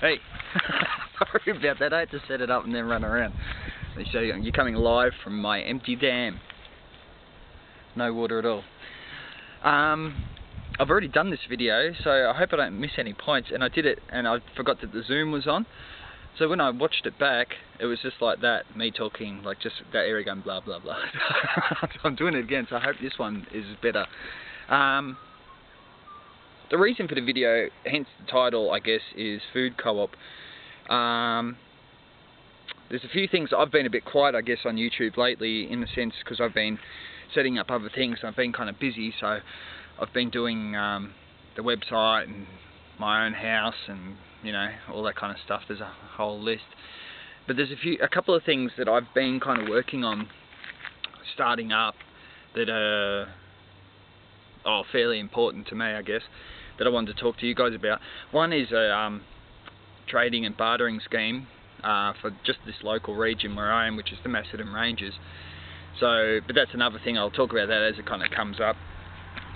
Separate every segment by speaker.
Speaker 1: Hey, sorry about that. I had to set it up and then run around. Let me show you. You're coming live from my empty dam. No water at all. I've already done this video, so I hope I don't miss any points. And I did it, and I forgot that the zoom was on. So when I watched it back, it was just like that, me talking, like just that area going blah blah blah. So I'm doing it again, so I hope this one is better. The reason for the video, hence the title, I guess, is Food Co-op. There's a few things I've been a bit quiet, I guess, on YouTube lately, in the sense because I've been setting up other things. I've been kind of busy, so I've been doing the website and my own house and, you know, all that kind of stuff. There's a whole list. But there's a couple of things that I've been kind of working on starting up that are fairly important to me, I guess, that I wanted to talk to you guys about. One is a trading and bartering scheme for just this local region where I am, which is the Macedon Ranges. So, but that's another thing. I'll talk about that as it kind of comes up.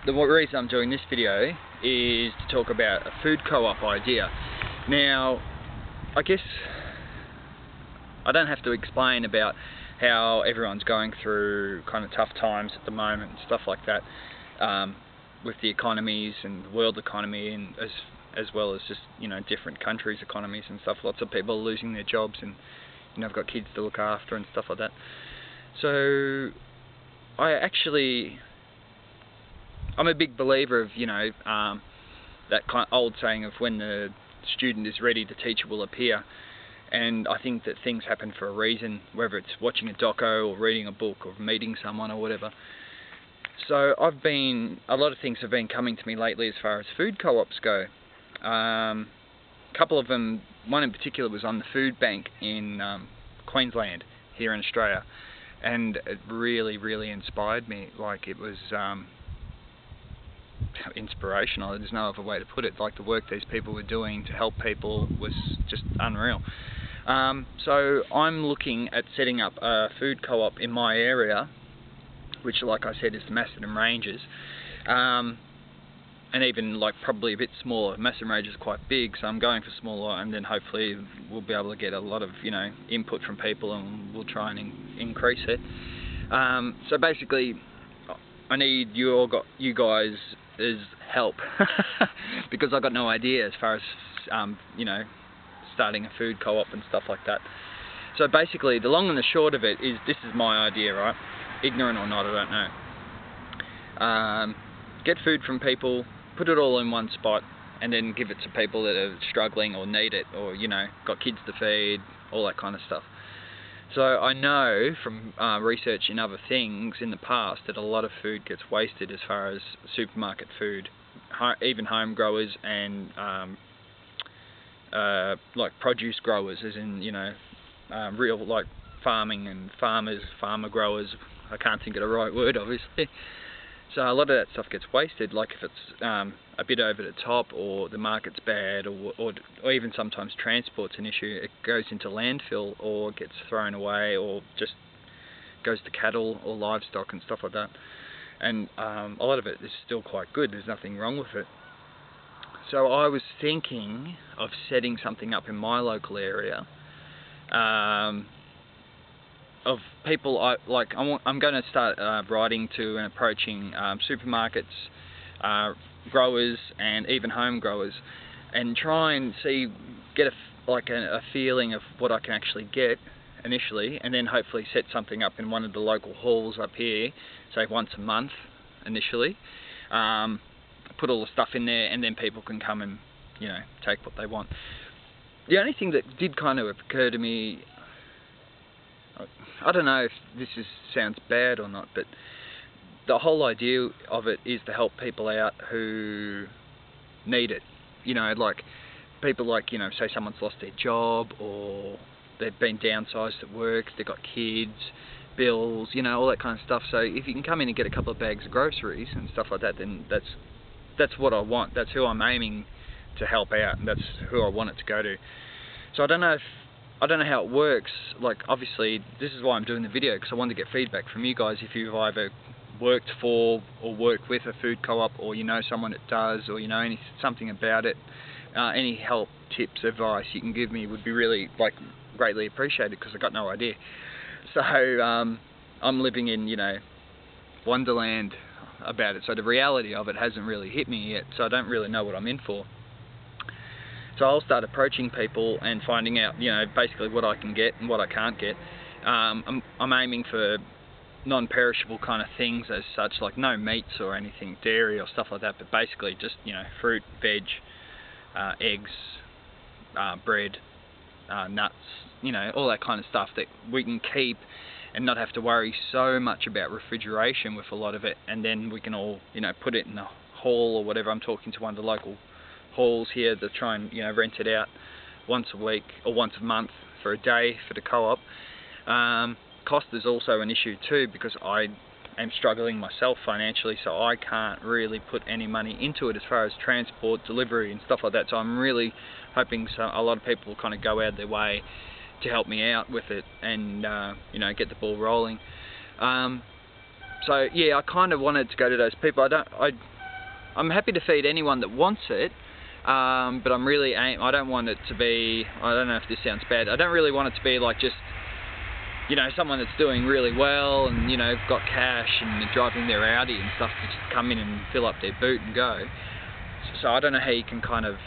Speaker 1: The reason I'm doing this video is to talk about a food co-op idea. Now, I guess I don't have to explain about how everyone's going through kind of tough times at the moment and stuff like that, with the economies and the world economy, and as well as just, you know, different countries' economies and stuff. Lots of people are losing their jobs, and, you know, I've got kids to look after and stuff like that. So I'm a big believer of, you know, that kind of old saying of when the student is ready, the teacher will appear. And I think that things happen for a reason, whether it's watching a doco or reading a book or meeting someone or whatever. So a lot of things have been coming to me lately as far as food co-ops go. A couple of them, one in particular was on the food bank in Queensland, here in Australia. And it really, really inspired me. Like, it was inspirational. There's no other way to put it. Like, the work these people were doing to help people was just unreal. So I'm looking at setting up a food co-op in my area, which, like I said, is the Macedon Ranges, and even like probably a bit smaller. Macedon Ranges is quite big, so I'm going for smaller, and then hopefully we'll be able to get a lot of, you know, input from people, and we'll try and increase it. So basically, I need you guys' help because I've got no idea as far as you know, starting a food co-op and stuff like that. So basically, the long and the short of it is, this is my idea, right? Ignorant or not, I don't know. Get food from people, put it all in one spot, and then give it to people that are struggling or need it, or, you know, got kids to feed, all that kind of stuff. So I know from research in other things in the past that a lot of food gets wasted as far as supermarket food, even home growers and like produce growers, as in, you know, real like farming and farmer growers. I can't think of the right word, obviously. So a lot of that stuff gets wasted, like if it's a bit over the top, or the market's bad, or even sometimes transport's an issue. It goes into landfill, or gets thrown away, or just goes to cattle or livestock and stuff like that. And a lot of it is still quite good. There's nothing wrong with it. So I was thinking of setting something up in my local area, of people I'm going to start writing to and approaching supermarkets, growers, and even home growers, and try and get a feeling of what I can actually get initially, and then hopefully set something up in one of the local halls up here, say once a month initially. Put all the stuff in there, and then people can come and, you know, take what they want. The only thing that did kind of occur to me, I don't know if this sounds bad or not, but the whole idea of it is to help people out who need it. You know, like people, like, you know, say someone's lost their job, or they've been downsized at work, they've got kids, bills, you know, all that kind of stuff. So if you can come in and get a couple of bags of groceries and stuff like that, then that's what I want. That's who I'm aiming to help out, and that's who I want it to go to. So I don't know how it works. Like, obviously, this is why I'm doing the video, because I want to get feedback from you guys if you've either worked for or worked with a food co-op, or you know someone that does, or you know something about it. any help, tips, advice you can give me would be really greatly appreciated, because I've got no idea. So I'm living in, you know, wonderland about it, so the reality of it hasn't really hit me yet, so I don't really know what I'm in for. So I'll start approaching people and finding out, you know, basically what I can get and what I can't get. I'm aiming for non-perishable kind of things as such, like no meats or anything, dairy or stuff like that, but basically just, you know, fruit, veg, eggs, bread, nuts, you know, all that kind of stuff that we can keep and not have to worry so much about refrigeration with a lot of it, and then we can all, you know, put it in a hall or whatever. I'm talking to one of the local halls here to try and, you know, rent it out once a week or once a month for a day for the co-op. Cost is also an issue too, because I am struggling myself financially, so I can't really put any money into it as far as transport, delivery and stuff like that. So I'm really hoping a lot of people will kind of go out of their way to help me out with it and you know, get the ball rolling. So yeah, I kind of wanted to go to those people. I'm happy to feed anyone that wants it, but I'm really I don't want it to be, I don't know if this sounds bad, I don't really want it to be like just, you know, someone that's doing really well and, you know, got cash and they're driving their Audi and stuff to just come in and fill up their boot and go. So I don't know how you can kind of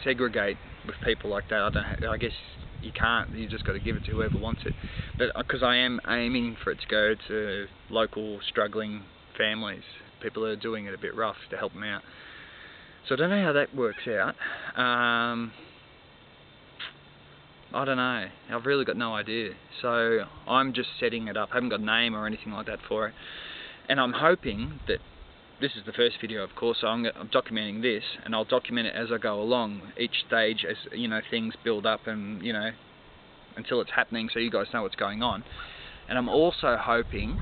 Speaker 1: segregate with people like that. I guess you can't. You just got to give it to whoever wants it. But because I am aiming for it to go to local struggling families, people that are doing it a bit rough, to help them out. So I don't know how that works out. I don't know. I've really got no idea. So I'm just setting it up. I haven't got a name or anything like that for it. And I'm hoping that this is the first video, of course, so I'm documenting this, and I'll document it as I go along, each stage, as, you know, things build up and, you know, until it's happening, so you guys know what's going on. And I'm also hoping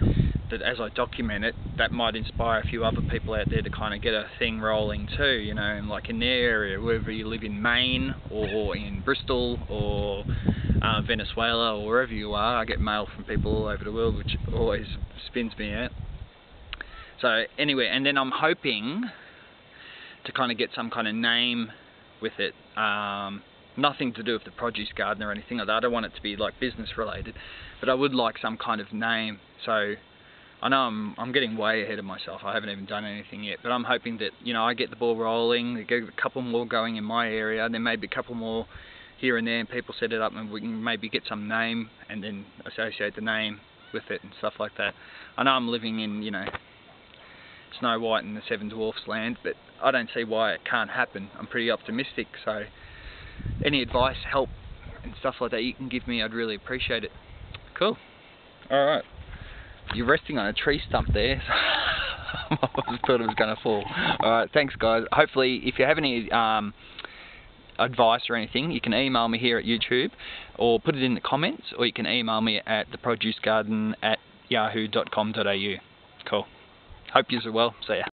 Speaker 1: that as I document it, that might inspire a few other people out there to kind of get a thing rolling too, you know, and like in their area, whether you live in Maine or in Bristol or Venezuela or wherever you are. I get mail from people all over the world, which always spins me out. So anyway, and then I'm hoping to kind of get some kind of name with it. Nothing to do with the produce garden or anything like that. I don't want it to be like business related, but I would like some kind of name. So I know I'm getting way ahead of myself. I haven't even done anything yet, but I'm hoping that, you know, I get the ball rolling, get a couple more going in my area, and then maybe a couple more here and there, and people set it up, and we can maybe get some name and then associate the name with it and stuff like that. I know I'm living in, you know, Snow White and the Seven Dwarfs land, but I don't see why it can't happen. I'm pretty optimistic, so any advice, help and stuff like that you can give me, I'd really appreciate it. Cool. Alright. You're resting on a tree stump there, so I thought it was going to fall. Alright, thanks guys. Hopefully, if you have any advice or anything, you can email me here at YouTube, or put it in the comments, or you can email me at theproducegarden@yahoo.com.au. Cool. Hope yous are well. See ya.